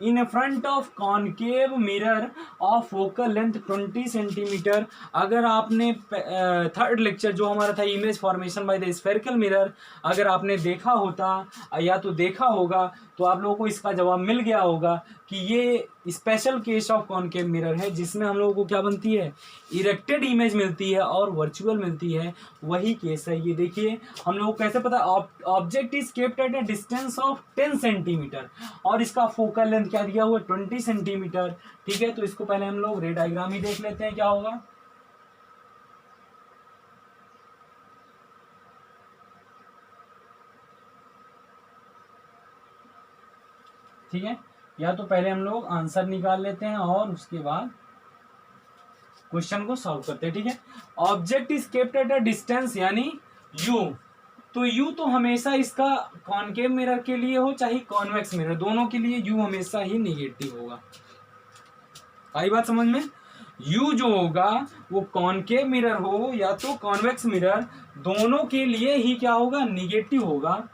in front of concave mirror of focal length 20 centimetre. अगर आपने थर्ड लेक्चर जो हमारा था image formation by the spherical mirror, अगर आपने देखा होता या तो देखा होगा तो आप लोगों को इसका जवाब मिल गया होगा कि ये special case of concave mirror है, जिसमें हम लोगों को क्या बनती है, इरेक्टेड इमेज मिलती है और वर्चुअल मिलती है, वही केस है। ये देखिए हम लोगों को कैसे पता, object is kept at a distance of 10 centimetre और इसका फोकल लेंथ क्या दिया हुआ है, 20 सेंटीमीटर। ठीक है, तो इसको पहले हम लोग रे डायग्राम ही देख लेते हैं क्या होगा। ठीक है, या तो पहले हम लोग आंसर निकाल लेते हैं और उसके बाद क्वेश्चन को सॉल्व करते हैं। ठीक है, object is kept at a distance यानी यू, तो यू तो हमेशा इसका कॉनकेव मिरर के लिए हो चाहे कॉन्वेक्स मिरर, दोनों के लिए यू हमेशा ही निगेटिव होगा। आई बात समझ में? यू जो होगा वो कॉनकेव मिरर हो या तो कॉन्वेक्स मिरर, दोनों के लिए ही क्या होगा, निगेटिव होगा।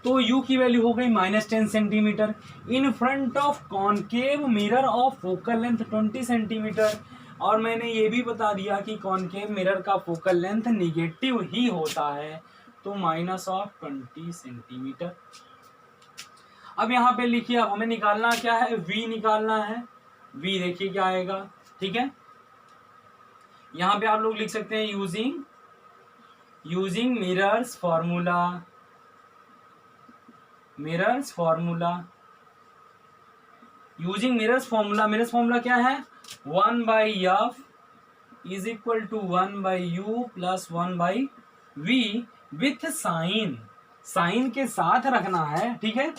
तो u की वैल्यू हो गई -10 centimetre in front of concave mirror of focal length 20 centimetre. और मैंने ये भी बता दिया कि कॉनकेव मिरर का फोकल लेंथ निगेटिव ही होता है, तो -20 सेंटीमीटर। अब यहाँ पे लिखिए, अब हमें निकालना क्या है, v निकालना है। v देखिए क्या आएगा। ठीक है, यहाँ पे आप लोग लिख सकते हैं using mirrors formula, mirrors formula क्या है, 1/f is equal to 1/u plus 1/v with sign के साथ रखना है। ठीक है,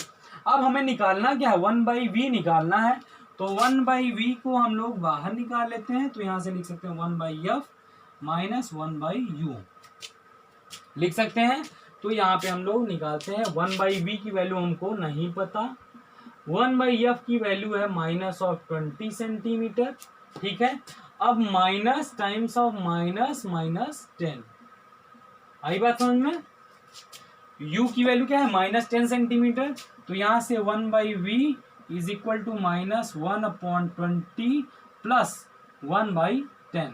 अब हमें निकालना क्या है, 1/v निकालना है, तो 1/v को हम लोग बाहर निकाल लेते हैं, तो यहां से लिख सकते हैं 1/f माइनस 1/u लिख सकते हैं। तो यहाँ पे हम लोग निकालते हैं, 1/v की वैल्यू हमको नहीं पता, 1/f की वैल्यू है -20 सेंटीमीटर। ठीक है, अब माइनस टाइम्स ऑफ -10, आई बात समझ में? u की वैल्यू क्या है, -10 सेंटीमीटर, तो यहाँ से 1/v is equal to -1/20 plus 1/10,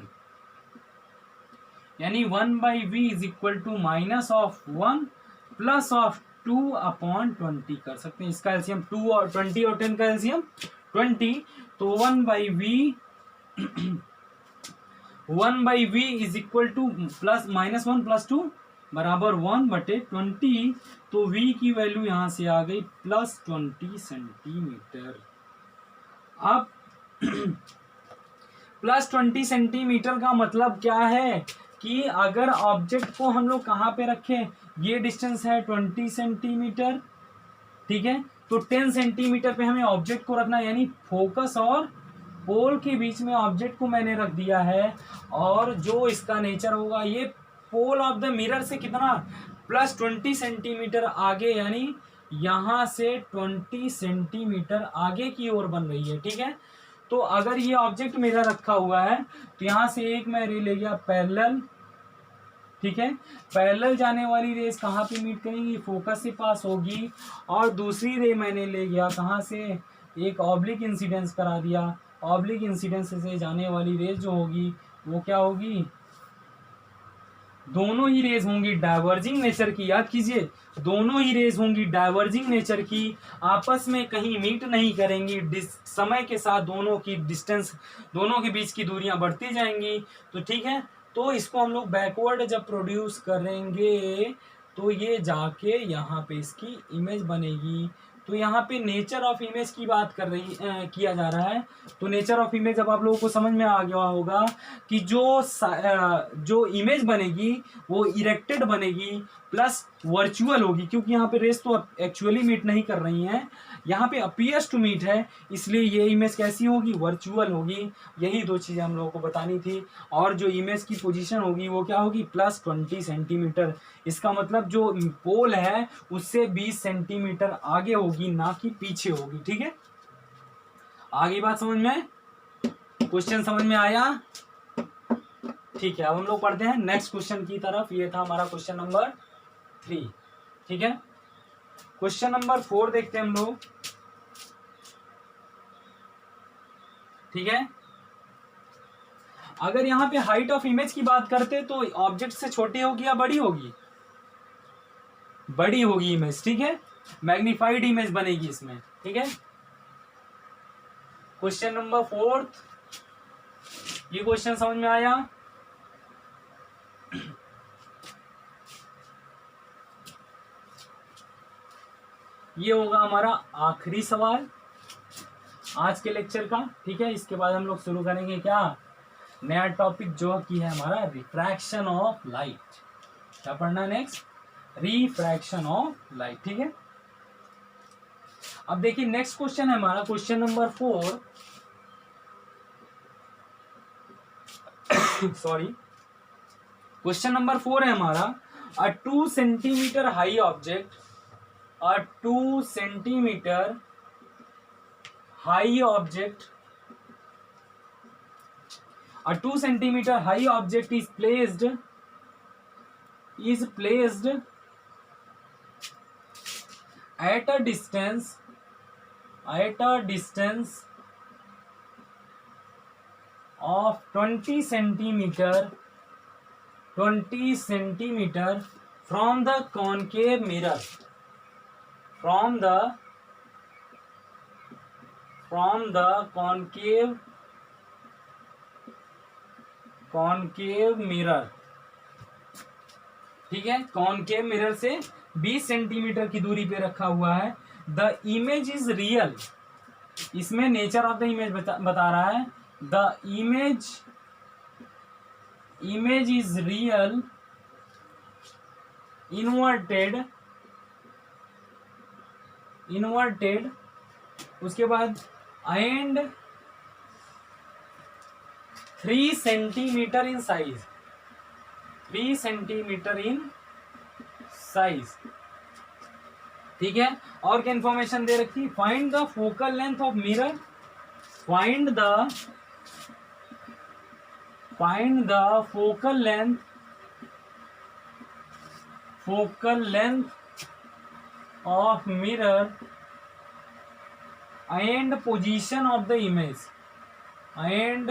यानी 1/v is equal to -1 plus of 2/20 कर सकते हैं। इसका एलसीएम 2 और 20 और 10 का एलसीएम 20, तो 1/v is equal to -1 plus 2 बराबर 1/20, तो v की वैल्यू यहां से आ गई +20 सेंटीमीटर। अब +20 सेंटीमीटर का मतलब क्या है कि अगर ऑब्जेक्ट को हम लोग कहाँ पे रखें, ये डिस्टेंस है 20 सेंटीमीटर। ठीक है, तो 10 सेंटीमीटर पे हमें ऑब्जेक्ट को रखना, यानी फोकस और पोल के बीच में ऑब्जेक्ट को मैंने रख दिया है। और जो इसका नेचर होगा, ये पोल ऑफ द मिरर से कितना +20 सेंटीमीटर आगे, यानी यहां से 20 सेंटीमीटर आगे की ओर बन रही है। ठीक है, तो अगर ये ऑब्जेक्ट मेरा रखा हुआ है तो यहां से एक मैं रे ले गया पैरेलल। ठीक है, पैरेलल जाने वाली रेस कहाँ पे मीट करेंगी, फोकस से पास होगी, और दूसरी रे मैंने ले गया कहाँ से, एक ऑब्लिक इंसिडेंस करा दिया। ऑब्लिक इंसिडेंस से जाने वाली रेस जो होगी वो क्या होगी, दोनों ही रेज होंगी डाइवर्जिंग नेचर की, याद कीजिए दोनों ही रेज होंगी डाइवर्जिंग नेचर की, आपस में कहीं मीट नहीं करेंगी, समय के साथ दोनों की डिस्टेंस, दोनों के बीच की दूरियां बढ़ती जाएंगी। तो ठीक है, तो इसको हम लोग बैकवर्ड जब प्रोड्यूस करेंगे तो ये जाके यहाँ पे इसकी इमेज बनेगी। तो यहाँ पे नेचर ऑफ इमेज की बात किया जा रहा है। तो नेचर ऑफ इमेज अब आप लोगों को समझ में आ गया होगा कि जो इमेज बनेगी वो इरेक्टेड बनेगी प्लस वर्चुअल होगी, क्योंकि यहाँ पे रेस तो एक्चुअली मीट नहीं कर रही हैं, यहाँ पे अपीयर्स टू मीट है, इसलिए ये इमेज कैसी होगी, वर्चुअल होगी। यही दो चीजें हम लोगों को बतानी थी। और जो इमेज की पोजीशन होगी वो क्या होगी, +20 सेंटीमीटर। इसका मतलब जो पोल है उससे 20 सेंटीमीटर आगे होगी, ना कि पीछे होगी। ठीक है, आगे बात समझ में, क्वेश्चन समझ में आया? ठीक है, अब हम लोग पढ़ते हैं नेक्स्ट क्वेश्चन की तरफ। ये था हमारा क्वेश्चन नंबर 3। ठीक है, क्वेश्चन नंबर 4 देखते हैं हम लोग। ठीक है, अगर यहाँ पे हाइट ऑफ इमेज की बात करते तो ऑब्जेक्ट से छोटी होगी या बड़ी होगी, बड़ी होगी इमेज। ठीक है, मैग्निफाइड इमेज बनेगी इसमें। ठीक है, क्वेश्चन नंबर 4, ये क्वेश्चन समझ में आया? ये होगा हमारा आखिरी सवाल आज के लेक्चर का। ठीक है, इसके बाद हम लोग शुरू करेंगे क्या, नया टॉपिक जो कि है हमारा रिफ्रैक्शन ऑफ लाइट। क्या पढ़ना नेक्स्ट, रिफ्रैक्शन ऑफ लाइट। ठीक है, अब देखिए नेक्स्ट क्वेश्चन है हमारा question number 4। Sorry, question number 4 है हमारा, अ 2 centimetre high object, a 2 centimeter high object, a 2 centimeter high object is placed at a distance of 20 centimeter from the concave mirror, from the concave mirror। ठीक है, concave mirror से 20 centimetre की दूरी पे रखा हुआ है। द इमेज इज रियल, इसमें नेचर ऑफ द इमेज बता रहा है। The image is real inverted, उसके बाद and 3 centimetre in size, 3 centimetre in size. ठीक है, और क्या इंफॉर्मेशन दे रखी, find the focal length of mirror, find the focal length of mirror and position of the image, and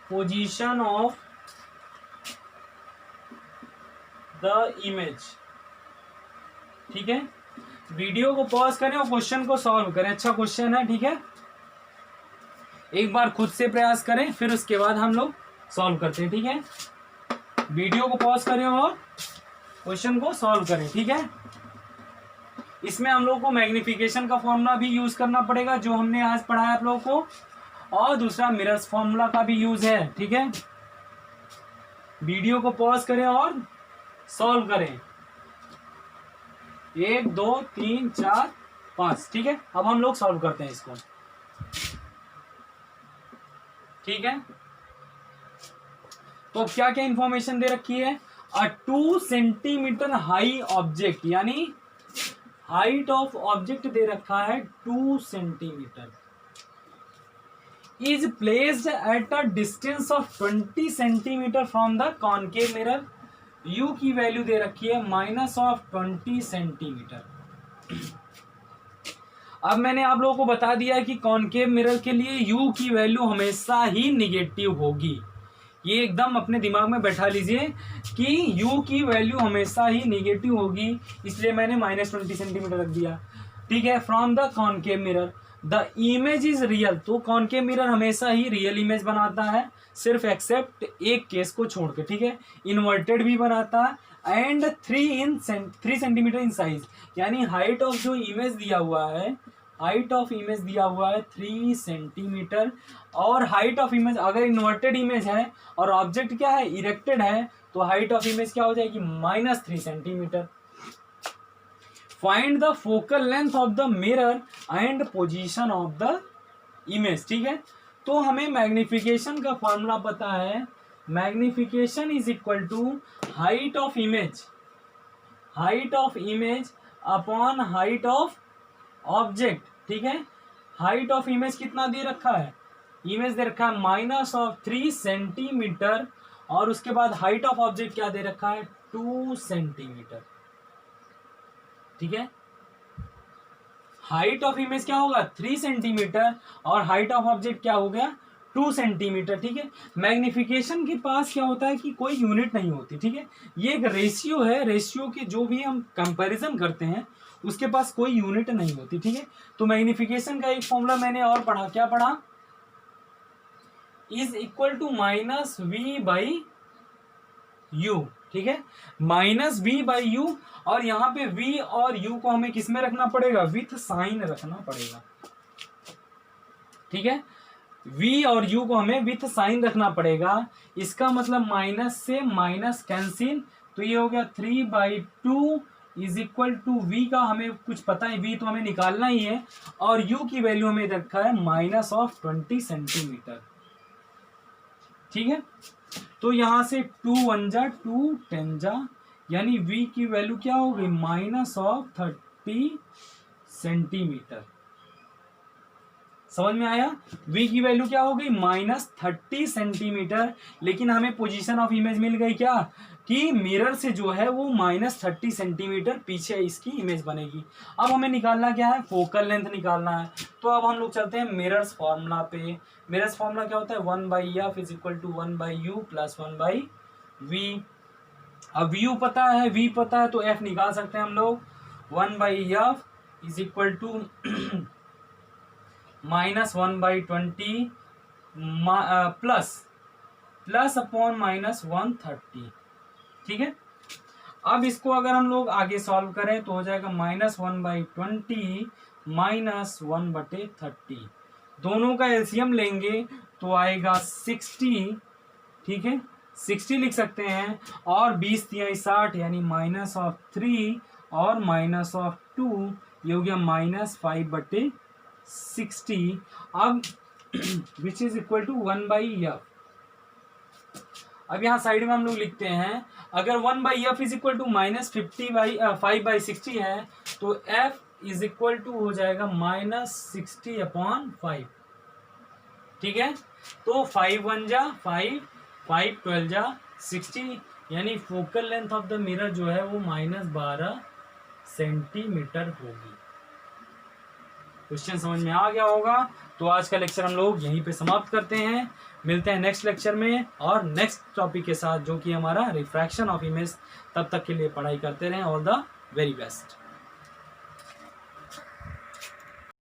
position of the image। ठीक है, video को pause करें और क्वेश्चन को सॉल्व करें। अच्छा क्वेश्चन है, ठीक है, एक बार खुद से प्रयास करें, फिर उसके बाद हम लोग सॉल्व करते हैं। ठीक है, वीडियो को पॉज करें और क्वेश्चन को सॉल्व करें। ठीक है, इसमें हम लोग को मैग्निफिकेशन का फॉर्मूला भी यूज करना पड़ेगा जो हमने आज पढ़ा है आप लोगों को, और दूसरा मिरर्स फॉर्मूला का भी यूज है। ठीक है, वीडियो को पॉज करें और सॉल्व करें। 1 2 3 4 5। ठीक है, अब हम लोग सॉल्व करते हैं इसको। ठीक है, तो क्या क्या इंफॉर्मेशन दे रखी है, अ 2 सेंटीमीटर हाई ऑब्जेक्ट, यानी हाइट ऑफ ऑब्जेक्ट दे रखा है 2 centimetre, is placed at a distance of 20 centimetre from the concave mirror. You की वैल्यू दे रखी है -20 सेंटीमीटर। अब मैंने आप लोगों को बता दिया कि कॉनकेव मिरर के लिए यू की वैल्यू हमेशा ही निगेटिव होगी, ये एकदम अपने दिमाग में बैठा लीजिए कि u की वैल्यू हमेशा ही निगेटिव होगी, इसलिए मैंने -20 सेंटीमीटर रख दिया। ठीक है, from the concave mirror the image is real, तो कॉनकेव मिरर हमेशा ही रियल इमेज बनाता है, सिर्फ एक्सेप्ट एक केस को छोड़ के। ठीक है, इन्वर्टेड भी बनाता है, एंड 3 सेंटीमीटर इन साइज, यानी हाइट ऑफ जो इमेज दिया हुआ है, हाइट ऑफ इमेज दिया हुआ है 3 सेंटीमीटर, और हाइट ऑफ इमेज अगर इन्वर्टेड इमेज है और ऑब्जेक्ट क्या है, इरेक्टेड है, तो हाइट ऑफ इमेज क्या हो जाएगी, -3 centimetre. Find the focal length of the mirror and position of the image. ठीक है, तो हमें मैग्निफिकेशन का फॉर्मूला पता है, magnification is equal to height of image, height of image upon height of object. ठीक है, हाइट ऑफ इमेज कितना दे रखा है, इमेज दे रखा है -3 सेंटीमीटर, और उसके बाद हाइट ऑफ ऑब्जेक्ट क्या दे रखा है, 2 सेंटीमीटर। ठीक है, हाइट ऑफ इमेज क्या होगा, 3 सेंटीमीटर, और हाइट ऑफ ऑब्जेक्ट क्या हो गया, 2 सेंटीमीटर। ठीक है, मैग्निफिकेशन के पास क्या होता है कि कोई यूनिट नहीं होती। ठीक है, ये एक रेशियो है, रेशियो के जो भी हम कंपैरिजन करते हैं उसके पास कोई यूनिट नहीं होती। ठीक है, तो मैग्निफिकेशन का एक फॉर्मूला मैंने और पढ़ा, क्या पढ़ा, इज इक्वल टू -v/u। ठीक है, -v/u, और यहाँ पे v और u को हमें किस में रखना पड़ेगा, विथ साइन रखना पड़ेगा। ठीक है, v और u को हमें विथ साइन रखना पड़ेगा, इसका मतलब माइनस से माइनस कैंसिल, तो ये हो गया 3/2 इज इक्वल टू v का हमें कुछ पता है, v तो हमें निकालना ही है, और u की वैल्यू हमें रखा है -20 सेंटीमीटर। ठीक है, तो यहां से 2 1 जा 2 10 जा, यानी v की वैल्यू क्या होगी, -30 सेंटीमीटर। समझ में आया, v की वैल्यू क्या हो गई, -30 सेंटीमीटर, लेकिन हमें पोजीशन ऑफ इमेज मिल गई क्या, कि मिरर से जो है वो -30 सेंटीमीटर पीछे इसकी इमेज बनेगी। अब हमें निकालना क्या है, फोकल लेंथ निकालना है, तो अब हम लोग चलते हैं मिरर्स फॉर्मूला पे। मिरर्स फॉर्मूला क्या होता है, 1/f is equal to 1/u plus 1/v। अब u पता है, v पता है, तो f निकाल सकते हैं हम लोग। 1/f is equal to -1/20 plus upon -130। ठीक है, अब इसको अगर हम लोग आगे सॉल्व करें तो हो जाएगा -1/20 -1/30, दोनों का एलसीएम लेंगे तो आएगा 60। ठीक है, 60 लिख सकते हैं, और 20 × 60 यानी -3 और -2, ये हो गया -5/60। अब which is equal to 1/f। अब यहाँ साइड में हम लोग लिखते हैं, अगर 1/f इज इक्वल टू -5/60 है, तो f इज इक्वल टू हो जाएगा -60/5। ठीक है, तो 5 1 जा 5, 5 12 जा 60, यानी focal length of the mirror जो है वो -12 सेंटीमीटर होगी। क्वेश्चन समझ में आ गया होगा। तो आज का लेक्चर हम लोग यहीं पे समाप्त करते हैं, मिलते हैं नेक्स्ट लेक्चर में और नेक्स्ट टॉपिक के साथ, जो कि हमारा रिफ्रैक्शन ऑफ इमेज। तब तक के लिए पढ़ाई करते रहें। All the very best.